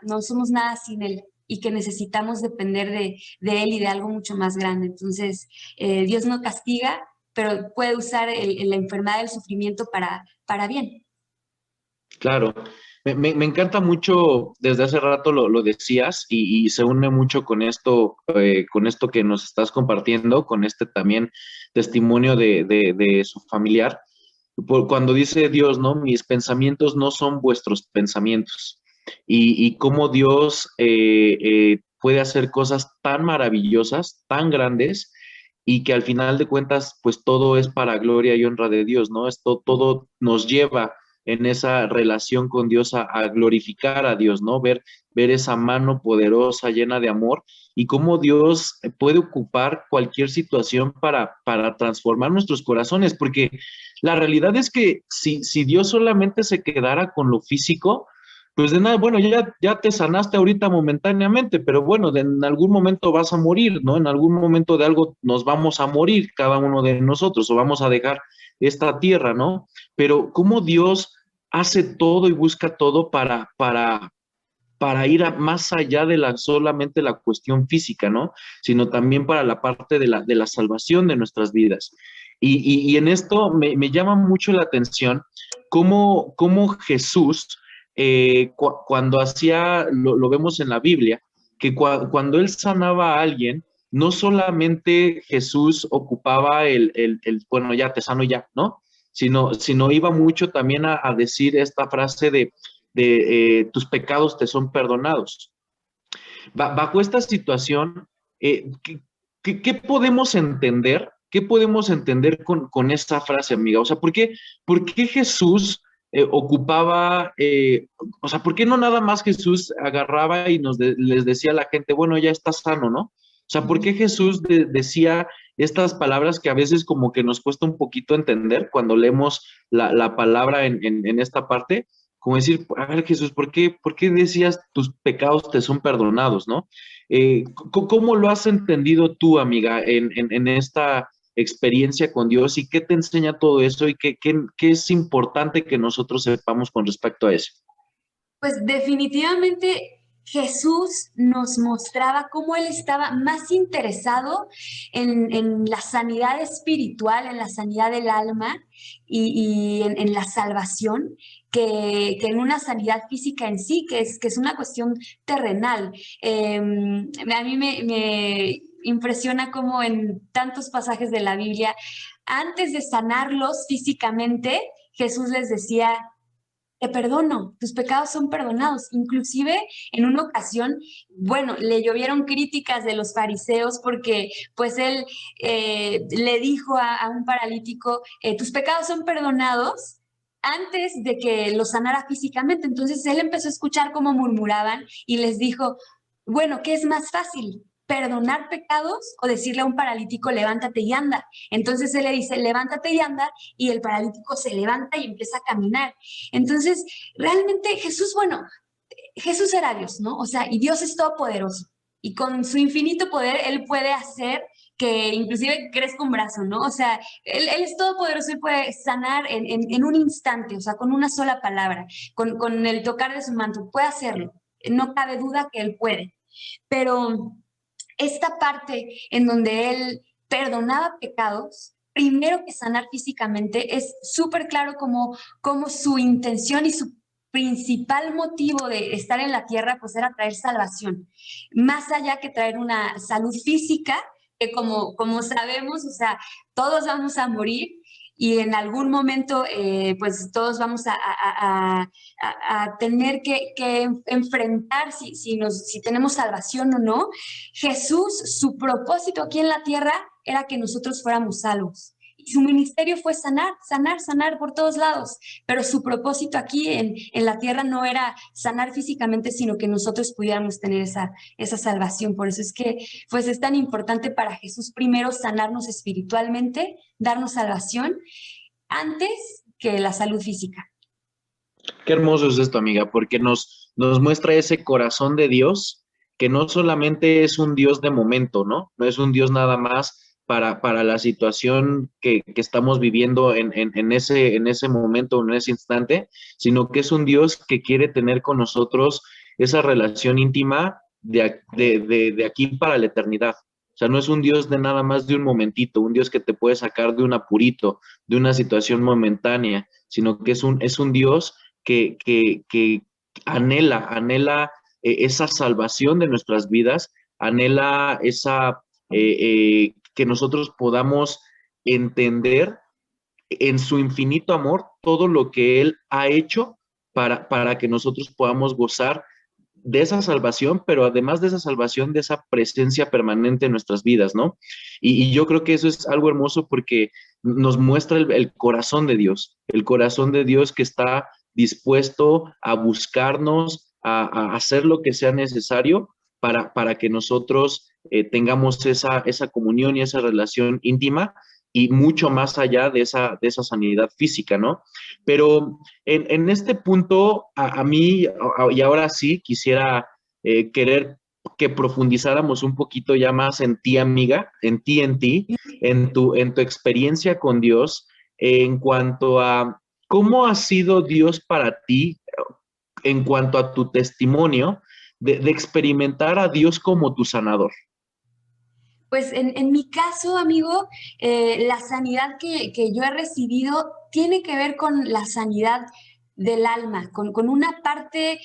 sin Él y que necesitamos depender de Él y de algo mucho más grande. Entonces, Dios no castiga, pero puede usar la enfermedad del sufrimiento para bien. Claro, me encanta mucho, desde hace rato lo decías y se une mucho con esto que nos estás compartiendo, con este también testimonio de su familiar. Cuando dice Dios, ¿no? Mis pensamientos no son vuestros pensamientos. Y cómo Dios puede hacer cosas tan maravillosas, tan grandes, y que al final de cuentas, pues todo es para gloria y honra de Dios, ¿no? Esto todo nos lleva en esa relación con Dios a glorificar a Dios, ¿no? Ver esa mano poderosa, llena de amor, y cómo Dios puede ocupar cualquier situación para transformar nuestros corazones, porque la realidad es que si Dios solamente se quedara con lo físico, pues de nada, bueno, ya te sanaste ahorita momentáneamente, pero bueno, en algún momento vas a morir, ¿no? En algún momento de algo nos vamos a morir cada uno de nosotros o vamos a dejar esta tierra, ¿no? Pero cómo Dios hace todo y busca todo para ir más allá de solamente la cuestión física, ¿no? Sino también para la parte de la salvación de nuestras vidas. Y en esto me llama mucho la atención cómo Jesús, cuando hacía, lo vemos en la Biblia, que cuando él sanaba a alguien, no solamente Jesús ocupaba bueno, ya te sano ya, ¿no? Sino iba mucho también a decir esta frase de tus pecados te son perdonados. Bajo esta situación, ¿qué podemos entender? ¿Qué podemos entender con esta frase, amiga? O sea, ¿por qué Jesús ocupaba, o sea, ¿por qué no nada más Jesús agarraba y les decía a la gente, bueno, ya está sano, ¿no? O sea, ¿por qué Jesús decía estas palabras que a veces como que nos cuesta un poquito entender cuando leemos la palabra en esta parte? como decir, a ver Jesús, por qué decías tus pecados te son perdonados, ¿no? ¿Cómo lo has entendido tú, amiga, en esta experiencia con Dios y qué te enseña todo eso y qué es importante que nosotros sepamos con respecto a eso? Pues definitivamente Jesús nos mostraba cómo él estaba más interesado en la sanidad espiritual, en la sanidad del alma y en la salvación, que en una sanidad física en sí, que es una cuestión terrenal. A mí me impresiona cómo en tantos pasajes de la Biblia, antes de sanarlos físicamente, Jesús les decía, te perdono, tus pecados son perdonados. Inclusive en una ocasión, bueno, le llovieron críticas de los fariseos porque pues él le dijo a un paralítico, tus pecados son perdonados antes de que lo sanara físicamente. Entonces él empezó a escuchar cómo murmuraban y les dijo, bueno, ¿qué es más fácil? ¿Perdonar pecados o decirle a un paralítico, levántate y anda? Entonces él le dice, levántate y anda, y el paralítico se levanta y empieza a caminar. Entonces, realmente Jesús, bueno, Jesús era Dios, ¿no? O sea, y Dios es todopoderoso. Y con su infinito poder, Él puede hacer que inclusive crezca un brazo, ¿no? O sea, Él es todopoderoso y puede sanar en un instante, o sea, con una sola palabra, con el tocar de su manto, puede hacerlo. No cabe duda que Él puede. Pero esta parte en donde Él perdonaba pecados, primero que sanar físicamente, es súper claro como su intención y su principal motivo de estar en la tierra, pues era traer salvación, más allá que traer una salud física, que como sabemos, o sea, todos vamos a morir y en algún momento, pues todos vamos a tener que enfrentar si tenemos salvación o no. Jesús, su propósito aquí en la tierra era que nosotros fuéramos salvos. Y su ministerio fue sanar, sanar, sanar por todos lados. Pero su propósito aquí en la tierra no era sanar físicamente, sino que nosotros pudiéramos tener esa salvación. Por eso es que pues es tan importante para Jesús primero sanarnos espiritualmente, darnos salvación, antes que la salud física. Qué hermoso es esto, amiga, porque nos muestra ese corazón de Dios, que no solamente es un Dios de momento, ¿no? No es un Dios nada más para la situación que estamos viviendo en ese momento, en ese instante, sino que es un Dios que quiere tener con nosotros esa relación íntima de aquí para la eternidad. O sea, no es un Dios de nada más de un momentito, un Dios que te puede sacar de un apurito, de una situación momentánea, sino que es un Dios que anhela esa salvación de nuestras vidas, anhela que nosotros podamos entender en su infinito amor todo lo que Él ha hecho para que nosotros podamos gozar de esa salvación, pero además de esa salvación, de esa presencia permanente en nuestras vidas, ¿no? Y yo creo que eso es algo hermoso porque nos muestra el corazón de Dios, el corazón de Dios que está dispuesto a buscarnos, a hacer lo que sea necesario para que nosotros tengamos esa comunión y esa relación íntima y mucho más allá de esa sanidad física, ¿no? Pero en este punto, a mí, y ahora sí, quisiera querer que profundizáramos un poquito ya más en ti, amiga, en ti, en tu experiencia con Dios, en cuanto a cómo ha sido Dios para ti, en cuanto a tu testimonio de experimentar a Dios como tu sanador. Pues en mi caso, amigo, la sanidad que yo he recibido tiene que ver con la sanidad del alma, con una parte,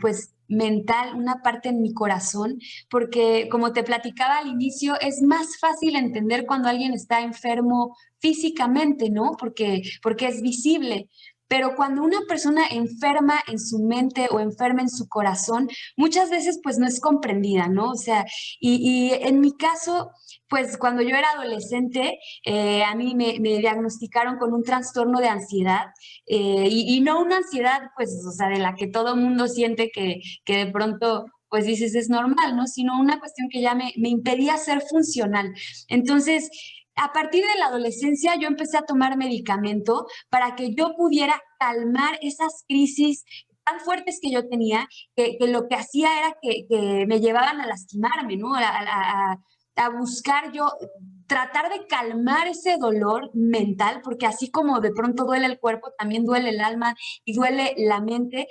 pues, mental, una parte en mi corazón, porque como te platicaba al inicio, es más fácil entender cuando alguien está enfermo físicamente, ¿no? Porque es visible. Pero cuando una persona enferma en su mente o enferma en su corazón, muchas veces pues no es comprendida, ¿no? O sea, y en mi caso, pues cuando yo era adolescente, a mí me diagnosticaron con un trastorno de ansiedad y no una ansiedad, pues, o sea, de la que todo mundo siente que de pronto, pues dices, es normal, ¿no? Sino una cuestión que ya me impedía ser funcional. Entonces, A partir de la adolescencia yo empecé a tomar medicamento para que yo pudiera calmar esas crisis tan fuertes que yo tenía, que lo que hacía era que me llevaban a lastimarme, ¿no? A buscar yo, tratar de calmar ese dolor mental, porque así como de pronto duele el cuerpo, también duele el alma y duele la mente,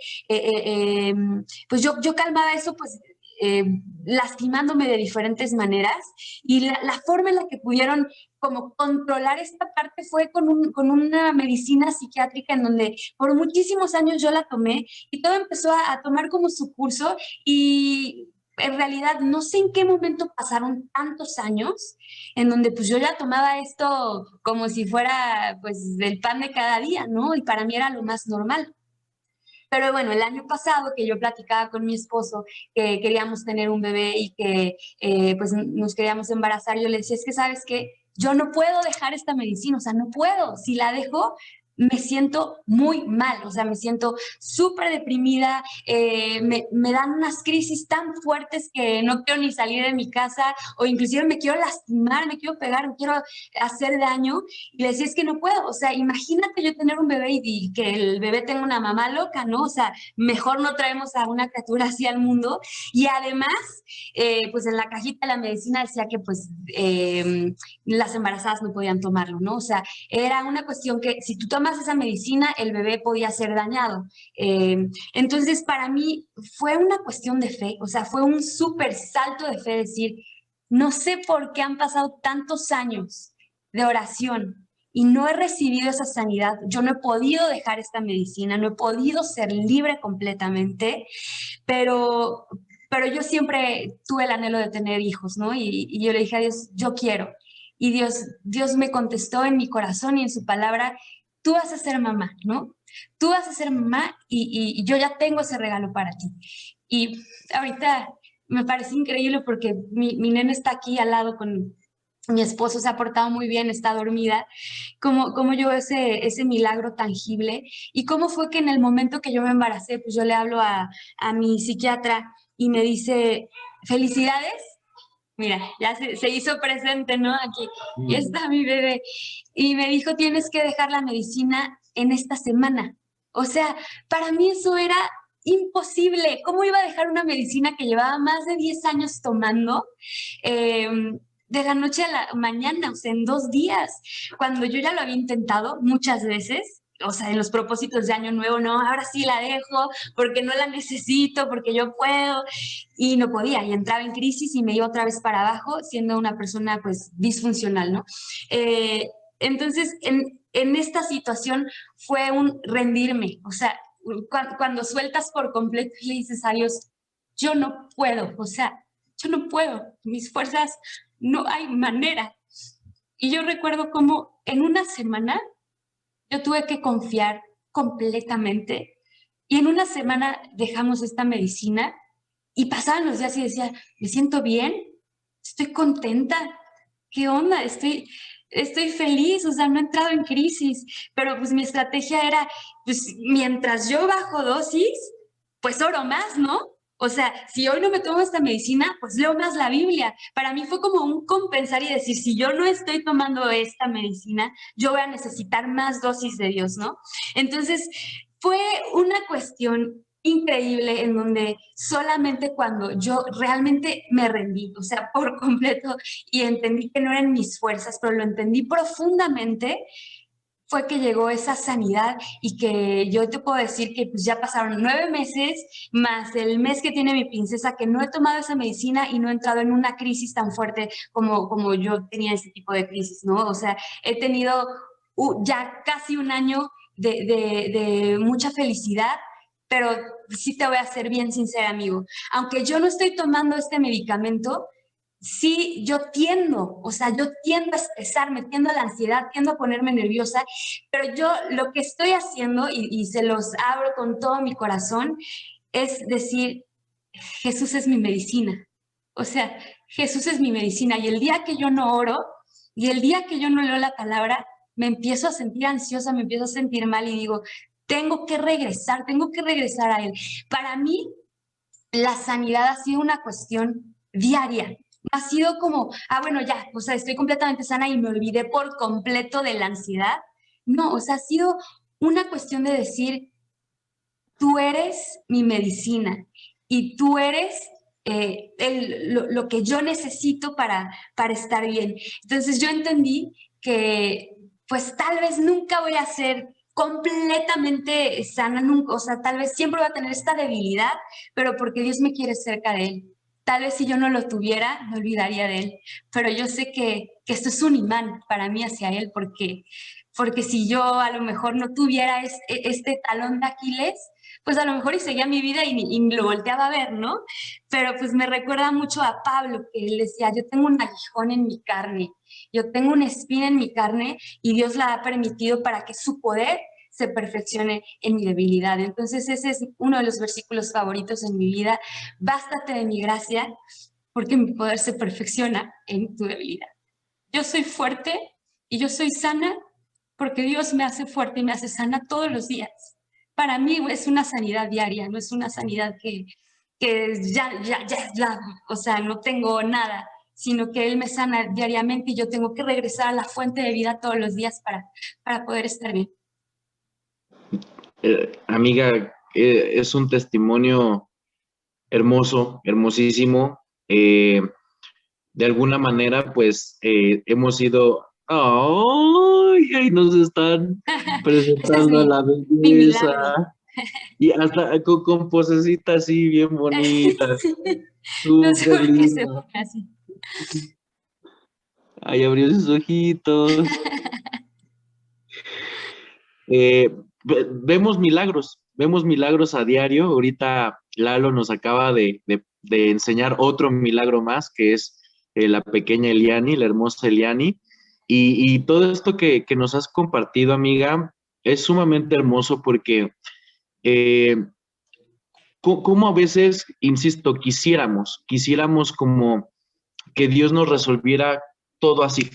pues yo calmaba eso, pues eh, lastimándome de diferentes maneras, y la forma en la que pudieron como controlar esta parte fue con una medicina psiquiátrica en donde por muchísimos años yo la tomé y todo empezó a tomar como su curso, y en realidad no sé en qué momento pasaron tantos años en donde pues yo ya tomaba esto como si fuera pues el pan de cada día, ¿no? Y para mí era lo más normal. Pero bueno, el año pasado que yo platicaba con mi esposo que queríamos tener un bebé y que pues nos queríamos embarazar, yo le decía, es que sabes que yo no puedo dejar esta medicina, o sea, no puedo. Si la dejo, me siento muy mal, o sea, me siento súper deprimida, me dan unas crisis tan fuertes que no quiero ni salir de mi casa, o inclusive me quiero lastimar, me quiero pegar, me quiero hacer daño. Y le decía, es que no puedo, o sea, imagínate yo tener un bebé y que el bebé tenga una mamá loca, ¿no? O sea, mejor no traemos a una criatura así al mundo. Y además, pues en la cajita de la medicina decía que pues las embarazadas no podían tomarlo, ¿no? O sea, era una cuestión que si tú tomas esa medicina, el bebé podía ser dañado. Entonces, para mí fue una cuestión de fe, o sea, fue un súper salto de fe decir, no sé por qué han pasado tantos años de oración y no he recibido esa sanidad. Yo no he podido dejar esta medicina, no he podido ser libre completamente, pero, pero yo siempre tuve el anhelo de tener hijos, ¿no? Y yo le dije a Dios, yo quiero. Y Dios me contestó en mi corazón y en su palabra, tú vas a ser mamá, ¿no? Tú vas a ser mamá y yo ya tengo ese regalo para ti. Y ahorita me parece increíble porque mi nena está aquí al lado con mi esposo, se ha portado muy bien, está dormida, como yo veo ese milagro tangible, y cómo fue que en el momento que yo me embaracé, pues yo le hablo a mi psiquiatra y me dice, felicidades, mira, ya se hizo presente, ¿no? Aquí, ya está mi bebé. Y me dijo, tienes que dejar la medicina en esta semana. O sea, para mí eso era imposible. ¿Cómo iba a dejar una medicina que llevaba más de 10 años tomando? Eh, de la noche a la mañana, o sea, en 2 días, cuando yo ya lo había intentado muchas veces, o sea, en los propósitos de año nuevo, no, ahora sí la dejo porque no la necesito, porque yo puedo, y no podía, y entraba en crisis y me iba otra vez para abajo, siendo una persona pues disfuncional, ¿no? Entonces, en esta situación fue un rendirme, o sea, cuando sueltas por completo y le dices a Dios, yo no puedo, o sea, yo no puedo, mis fuerzas, no hay manera. Y yo recuerdo cómo en una semana yo tuve que confiar completamente, y en una semana dejamos esta medicina y pasaban los días y decía, me siento bien, estoy contenta, ¿qué onda? Estoy feliz, o sea, no he entrado en crisis, pero pues mi estrategia era, pues mientras yo bajo dosis, pues oro más, ¿no? O sea, si hoy no me tomo esta medicina, pues leo más la Biblia. Para mí fue como un compensar y decir, si yo no estoy tomando esta medicina, yo voy a necesitar más dosis de Dios, ¿no? Entonces, fue una cuestión increíble en donde solamente cuando yo realmente me rendí, o sea, por completo, y entendí que no eran mis fuerzas, pero lo entendí profundamente, fue que llegó esa sanidad, y que yo te puedo decir que pues ya pasaron 9 meses más el mes que tiene mi princesa, que no he tomado esa medicina y no he entrado en una crisis tan fuerte como yo tenía ese tipo de crisis, ¿no? O sea, he tenido ya casi un año de mucha felicidad, pero sí te voy a ser bien sincera, amigo. Aunque yo no estoy tomando este medicamento, sí, o sea, yo tiendo a estresarme, tiendo a la ansiedad, tiendo a ponerme nerviosa, pero yo lo que estoy haciendo, y se los abro con todo mi corazón, es decir, Jesús es mi medicina. O sea, Jesús es mi medicina, y el día que yo no oro, y el día que yo no leo la palabra, me empiezo a sentir ansiosa, me empiezo a sentir mal y digo, tengo que regresar a Él. Para mí, la sanidad ha sido una cuestión diaria, ha sido como, bueno, ya, o sea, estoy completamente sana y me olvidé por completo de la ansiedad. No, o sea, ha sido una cuestión de decir, tú eres mi medicina y tú eres lo que yo necesito para estar bien. Entonces yo entendí que pues tal vez nunca voy a ser completamente sana, nunca, o sea, tal vez siempre voy a tener esta debilidad, pero porque Dios me quiere cerca de Él. Tal vez si yo no lo tuviera, me olvidaría de Él, pero yo sé que esto es un imán para mí hacia Él, porque si yo a lo mejor no tuviera este talón de Aquiles, pues a lo mejor y seguía mi vida y lo volteaba a ver, ¿no? Pero pues me recuerda mucho a Pablo, que él decía, yo tengo un aguijón en mi carne, yo tengo una espina en mi carne y Dios la ha permitido para que su poder se perfeccione en mi debilidad. Entonces ese es uno de los versículos favoritos en mi vida. Bástate de mi gracia, porque mi poder se perfecciona en tu debilidad. Yo soy fuerte y yo soy sana porque Dios me hace fuerte y me hace sana todos los días. Para mí es una sanidad diaria, no es una sanidad que ya, o sea, no tengo nada, sino que Él me sana diariamente y yo tengo que regresar a la fuente de vida todos los días para poder estar bien. Amiga, es un testimonio hermoso, hermosísimo. De alguna manera, pues hemos ido, ¡ay! Ahí nos están Este es presentando a mi, la mi belleza. milagro. Y hasta con posecitas así bien bonitas, No sé súper por qué se linda. pone así. Ahí abrió sus ojitos. Eh, vemos milagros a diario. Ahorita Lalo nos acaba de enseñar otro milagro más, que es la pequeña Eliani, la hermosa Eliani. Y todo esto que nos has compartido, amiga, es sumamente hermoso porque eh, como a veces, insisto, quisiéramos como que Dios nos resolviera todo así.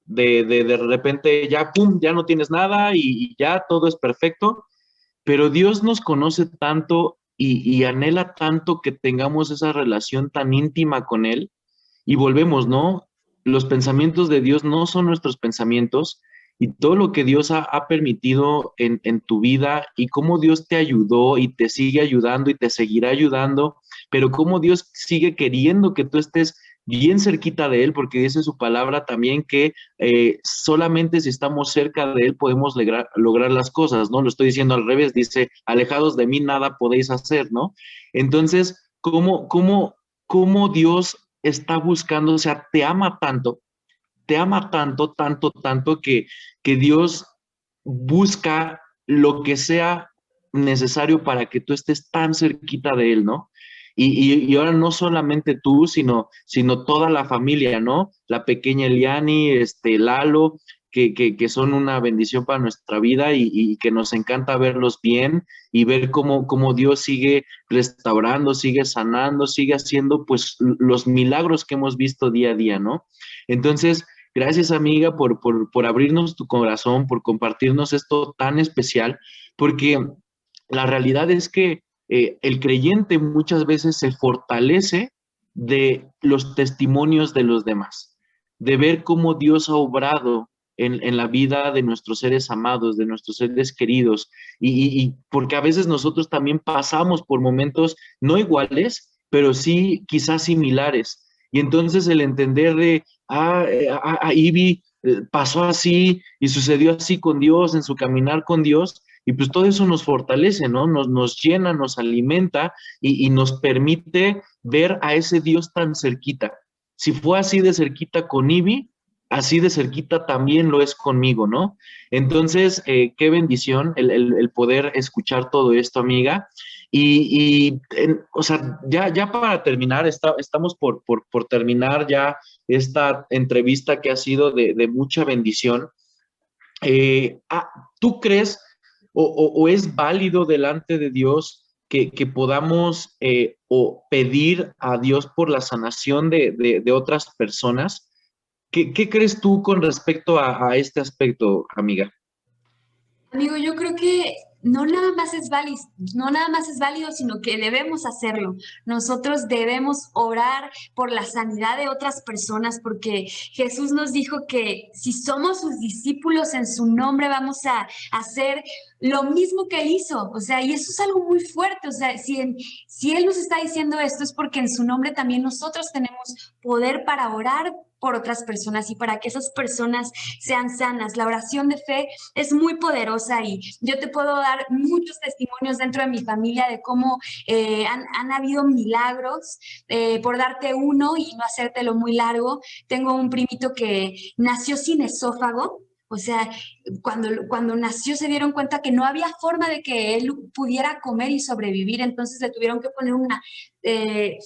De repente ya, pum, ya no tienes nada y ya todo es perfecto, pero Dios nos conoce tanto y anhela tanto que tengamos esa relación tan íntima con Él y volvemos, ¿no? Los pensamientos de Dios no son nuestros pensamientos y todo lo que Dios ha permitido en tu vida y cómo Dios te ayudó y te sigue ayudando y te seguirá ayudando, pero cómo Dios sigue queriendo que tú estés bien cerquita de Él, porque dice su palabra también que solamente si estamos cerca de Él podemos lograr las cosas, ¿no? Lo estoy diciendo al revés, dice, alejados de mí nada podéis hacer, ¿no? Entonces, cómo Dios está buscando, o sea, te ama tanto, tanto, tanto que Dios busca lo que sea necesario para que tú estés tan cerquita de Él, ¿no? Y ahora no solamente tú, sino toda la familia, ¿no? La pequeña Eliani, Lalo, que son una bendición para nuestra vida y que nos encanta verlos bien y ver cómo Dios sigue restaurando, sigue sanando, sigue haciendo pues los milagros que hemos visto día a día, ¿no? Entonces, gracias amiga por abrirnos tu corazón, por compartirnos esto tan especial, porque la realidad es que el creyente muchas veces se fortalece de los testimonios de los demás, de ver cómo Dios ha obrado en la vida de nuestros seres amados, de nuestros seres queridos, y porque a veces nosotros también pasamos por momentos no iguales, pero sí quizás similares. Y entonces el entender de, a Ivy pasó así y sucedió así con Dios, en su caminar con Dios, y pues todo eso nos fortalece, ¿no? Nos llena, nos alimenta y nos permite ver a ese Dios tan cerquita. Si fue así de cerquita con Ivy, así de cerquita también lo es conmigo, ¿no? Entonces, qué bendición el poder escuchar todo esto, amiga. O sea, ya para terminar, estamos por terminar ya esta entrevista que ha sido de mucha bendición. ¿Tú crees o es válido delante de Dios que podamos o pedir a Dios por la sanación de otras personas? ¿Qué crees tú con respecto a este aspecto, amiga? Amigo, yo creo que no nada más es válido, no nada más es válido, sino que debemos hacerlo. Nosotros debemos orar por la sanidad de otras personas, porque Jesús nos dijo que si somos sus discípulos en su nombre, vamos a hacer lo mismo que él hizo. O sea, y eso es algo muy fuerte. O sea, si él nos está diciendo esto, es porque en su nombre también nosotros tenemos poder para orar por otras personas y para que esas personas sean sanas. La oración de fe es muy poderosa y yo te puedo dar muchos testimonios dentro de mi familia de cómo han habido milagros. Por darte uno y no hacértelo muy largo, tengo un primito que nació sin esófago. O sea, cuando nació se dieron cuenta que no había forma de que él pudiera comer y sobrevivir, entonces le tuvieron que poner eh,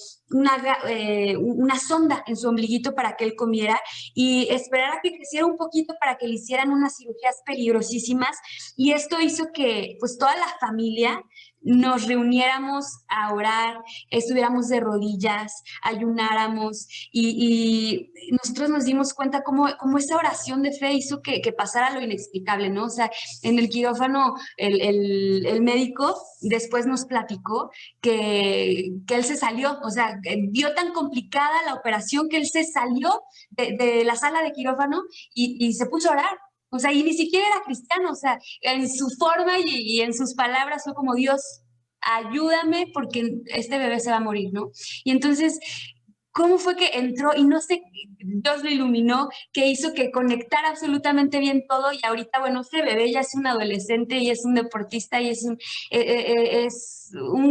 una sonda en su ombliguito para que él comiera y esperar a que creciera un poquito para que le hicieran unas cirugías peligrosísimas. Y esto hizo que pues toda la familia nos reuniéramos a orar, estuviéramos de rodillas, ayunáramos y nosotros nos dimos cuenta cómo esa oración de fe hizo que pasara lo inexplicable, ¿no? O sea, en el quirófano el médico después nos platicó que él se salió, o sea, vio tan complicada la operación que él se salió de la sala de quirófano y se puso a orar. O sea, y ni siquiera era cristiano, o sea, en su forma y en sus palabras fue como Dios, ayúdame porque este bebé se va a morir, ¿no? Y entonces, ¿cómo fue que entró? Y no sé, Dios lo iluminó, que hizo que conectara absolutamente bien todo y ahorita, bueno, este bebé ya es un adolescente y es un deportista y es un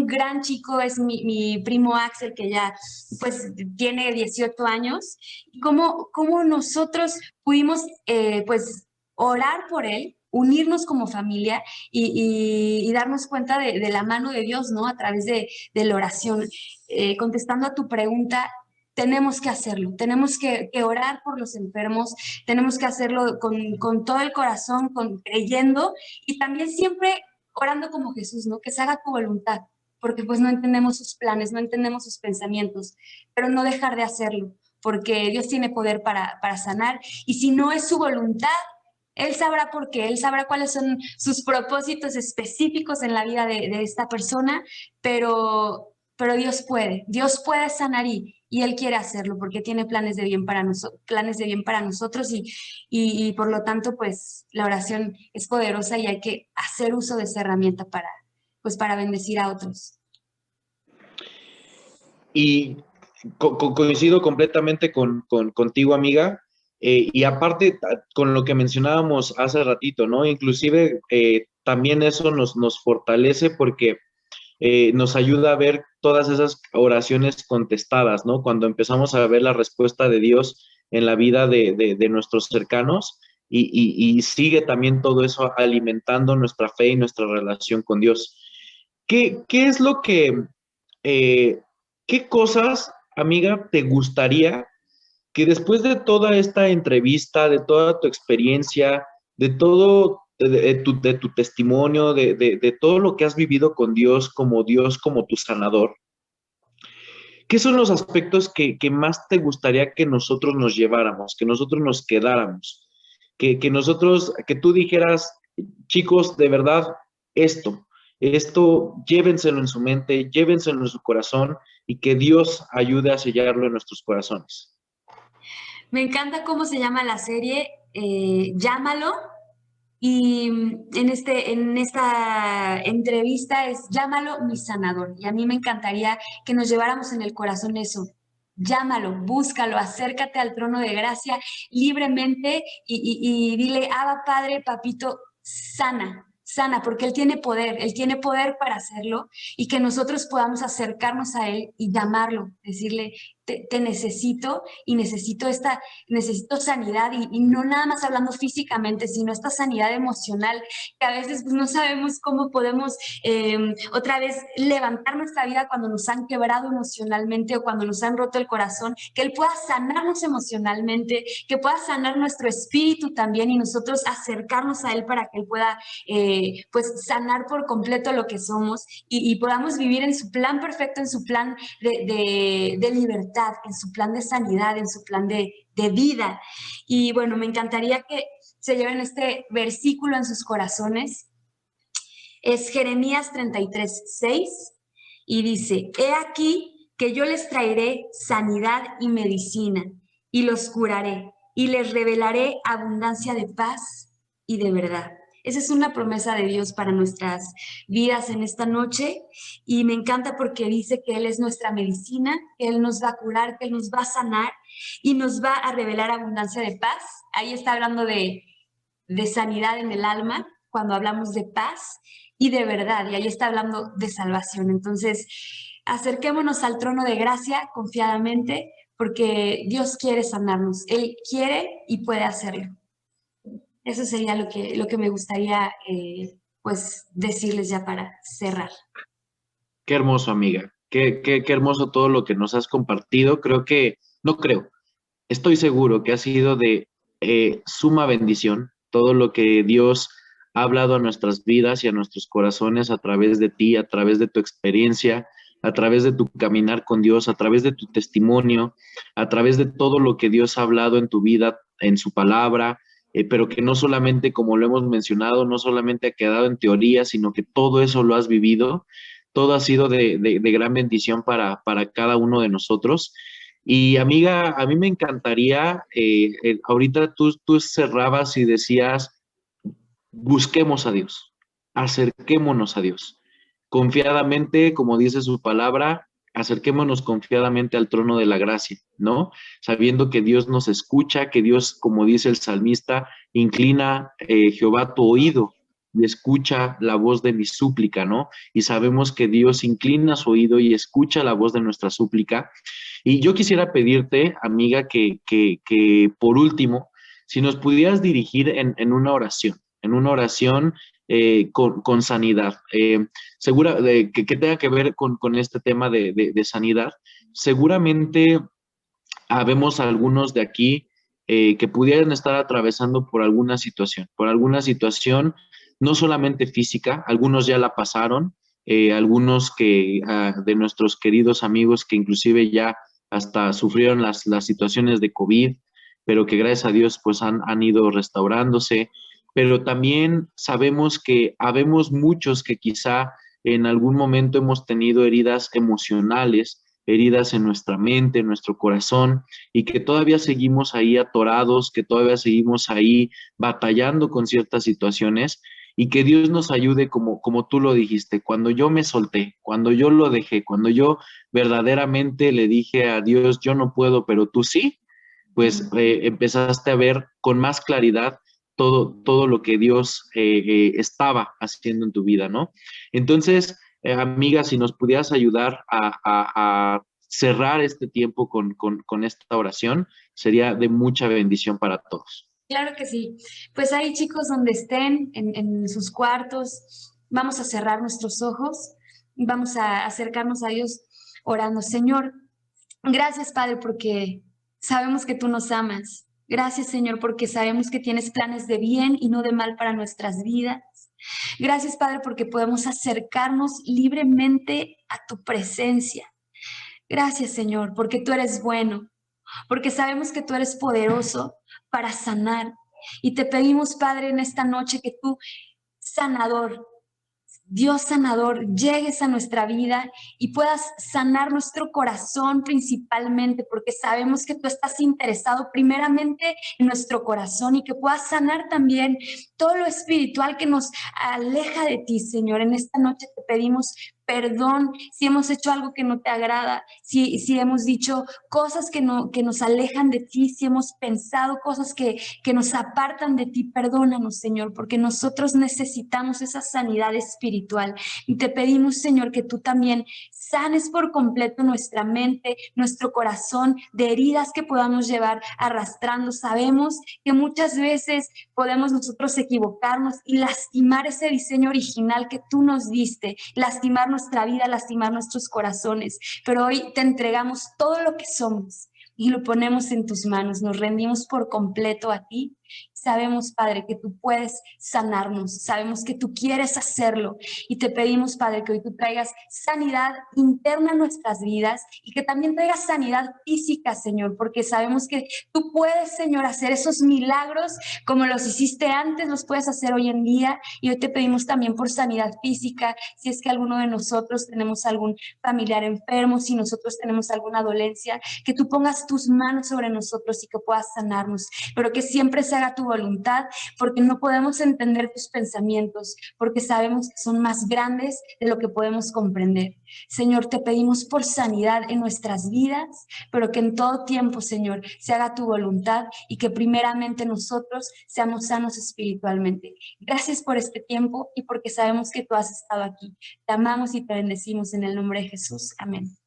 gran chico, es mi primo Axel, que ya pues tiene 18 años. Y cómo nosotros pudimos pues orar por él, unirnos como familia y darnos cuenta de la mano de Dios, ¿no? A través de la oración. Contestando a tu pregunta, tenemos que hacerlo, tenemos que orar por los enfermos, tenemos que hacerlo con todo el corazón, creyendo y también siempre orando como Jesús, ¿no? Que se haga tu voluntad, porque pues no entendemos sus planes, no entendemos sus pensamientos, pero no dejar de hacerlo, porque Dios tiene poder para sanar y si no es su voluntad, Él sabrá por qué, Él sabrá cuáles son sus propósitos específicos en la vida de esta persona, pero Dios puede sanar y Él quiere hacerlo porque tiene planes de bien para nosotros, planes de bien para nosotros y por lo tanto, pues la oración es poderosa y hay que hacer uso de esa herramienta pues, para bendecir a otros. Y coincido completamente contigo, amiga. Y aparte, con lo que mencionábamos hace ratito, ¿no? Inclusive también eso nos fortalece porque nos ayuda a ver todas esas oraciones contestadas, ¿no? Cuando empezamos a ver la respuesta de Dios en la vida de nuestros cercanos y sigue también todo eso alimentando nuestra fe y nuestra relación con Dios. ¿Qué es lo que, eh, qué cosas, amiga, te gustaría que después de toda esta entrevista, de toda tu experiencia, de todo, de tu testimonio, de todo lo que has vivido con Dios como tu sanador, ¿qué son los aspectos que más te gustaría que nosotros nos lleváramos, que nosotros nos quedáramos? Que nosotros, que tú dijeras, chicos, de verdad, esto, llévenselo en su mente, llévenselo en su corazón y que Dios ayude a sellarlo en nuestros corazones. Me encanta cómo se llama la serie, Llámalo. Y en esta entrevista es llámalo mi sanador. Y a mí me encantaría que nos lleváramos en el corazón eso. Llámalo, búscalo, acércate al trono de gracia libremente y dile, Abba Padre, Papito, sana, sana, porque Él tiene poder para hacerlo y que nosotros podamos acercarnos a Él y llamarlo, decirle, te necesito y necesito sanidad y no nada más hablando físicamente, sino esta sanidad emocional que a veces pues, no sabemos cómo podemos otra vez levantar nuestra vida cuando nos han quebrado emocionalmente o cuando nos han roto el corazón, que Él pueda sanarnos emocionalmente, que pueda sanar nuestro espíritu también y nosotros acercarnos a Él para que Él pueda pues sanar por completo lo que somos y podamos vivir en su plan perfecto, en su plan de libertad, en su plan de sanidad, en su plan de vida. Y bueno, me encantaría que se lleven este versículo en sus corazones. Es Jeremías 33:6 y dice, he aquí que yo les traeré sanidad y medicina y los curaré y les revelaré abundancia de paz y de verdad. Esa es una promesa de Dios para nuestras vidas en esta noche y me encanta porque dice que Él es nuestra medicina, que Él nos va a curar, que Él nos va a sanar y nos va a revelar abundancia de paz. Ahí está hablando de sanidad en el alma, cuando hablamos de paz y de verdad, y ahí está hablando de salvación. Entonces, acerquémonos al trono de gracia confiadamente porque Dios quiere sanarnos, Él quiere y puede hacerlo. Eso sería lo que me gustaría pues decirles ya para cerrar. Qué hermoso, amiga. Qué hermoso todo lo que nos has compartido. No creo, estoy seguro que ha sido de suma bendición todo lo que Dios ha hablado a nuestras vidas y a nuestros corazones a través de ti, a través de tu experiencia, a través de tu caminar con Dios, a través de tu testimonio, a través de todo lo que Dios ha hablado en tu vida, en su palabra, pero que no solamente, como lo hemos mencionado, no solamente ha quedado en teoría, sino que todo eso lo has vivido. Todo ha sido de gran bendición para cada uno de nosotros. Y amiga, a mí me encantaría, ahorita tú cerrabas y decías, busquemos a Dios, acerquémonos a Dios. Confiadamente, como dice su palabra, acerquémonos confiadamente al trono de la gracia, ¿no? Sabiendo que Dios nos escucha, que Dios, como dice el salmista, inclina Jehová tu oído y escucha la voz de mi súplica, ¿no? Y sabemos que Dios inclina su oído y escucha la voz de nuestra súplica. Y yo quisiera pedirte, amiga, que por último, si nos pudieras dirigir en una oración con sanidad, que tenga que ver con este tema de sanidad. Seguramente habemos algunos de aquí que pudieran estar atravesando por alguna situación no solamente física, algunos ya la pasaron, algunos de nuestros queridos amigos que inclusive ya hasta sufrieron las situaciones de COVID, pero que gracias a Dios pues han ido restaurándose, pero también sabemos que habemos muchos que quizá en algún momento hemos tenido heridas emocionales, heridas en nuestra mente, en nuestro corazón, y que todavía seguimos ahí atorados, que todavía seguimos ahí batallando con ciertas situaciones, y que Dios nos ayude como tú lo dijiste, cuando yo me solté, cuando yo lo dejé, cuando yo verdaderamente le dije a Dios, yo no puedo, pero tú sí, pues empezaste a ver con más claridad todo lo que Dios estaba haciendo en tu vida, ¿no? Entonces, amiga, si nos pudieras ayudar a cerrar este tiempo con esta oración, sería de mucha bendición para todos. Claro que sí. Pues ahí, chicos, donde estén, en sus cuartos, vamos a cerrar nuestros ojos, vamos a acercarnos a Dios orando. Señor, gracias, Padre, porque sabemos que tú nos amas. Gracias, Señor, porque sabemos que tienes planes de bien y no de mal para nuestras vidas. Gracias, Padre, porque podemos acercarnos libremente a tu presencia. Gracias, Señor, porque tú eres bueno, porque sabemos que tú eres poderoso para sanar. Y te pedimos, Padre, en esta noche que tú, sanador, Dios sanador, llegues a nuestra vida y puedas sanar nuestro corazón principalmente, porque sabemos que tú estás interesado primeramente en nuestro corazón y que puedas sanar también todo lo espiritual que nos aleja de ti, Señor. En esta noche te pedimos perdón si hemos hecho algo que no te agrada, si hemos dicho cosas que nos alejan de ti, si hemos pensado cosas que nos apartan de ti. Perdónanos, Señor, porque nosotros necesitamos esa sanidad espiritual. Y te pedimos, Señor, que tú también sanes por completo nuestra mente, nuestro corazón, de heridas que podamos llevar arrastrando. Sabemos que muchas veces podemos nosotros equivocarnos y lastimar ese diseño original que tú nos diste, lastimar nuestra vida, lastimar nuestros corazones. Pero hoy te entregamos todo lo que somos y lo ponemos en tus manos. Nos rendimos por completo a ti Sabemos, Padre, que tú puedes sanarnos, sabemos que tú quieres hacerlo y te pedimos, Padre, que hoy tú traigas sanidad interna a nuestras vidas y que también traigas sanidad física, Señor, porque sabemos que tú puedes, Señor, hacer esos milagros como los hiciste antes, los puedes hacer hoy en día. Y hoy te pedimos también por sanidad física, si es que alguno de nosotros tenemos algún familiar enfermo, si nosotros tenemos alguna dolencia, que tú pongas tus manos sobre nosotros y que puedas sanarnos, pero que siempre se haga tu voluntad, porque no podemos entender tus pensamientos, porque sabemos que son más grandes de lo que podemos comprender. Señor, te pedimos por sanidad en nuestras vidas, pero que en todo tiempo, Señor, se haga tu voluntad y que primeramente nosotros seamos sanos espiritualmente. Gracias por este tiempo y porque sabemos que tú has estado aquí. Te amamos y te bendecimos en el nombre de Jesús. Amén.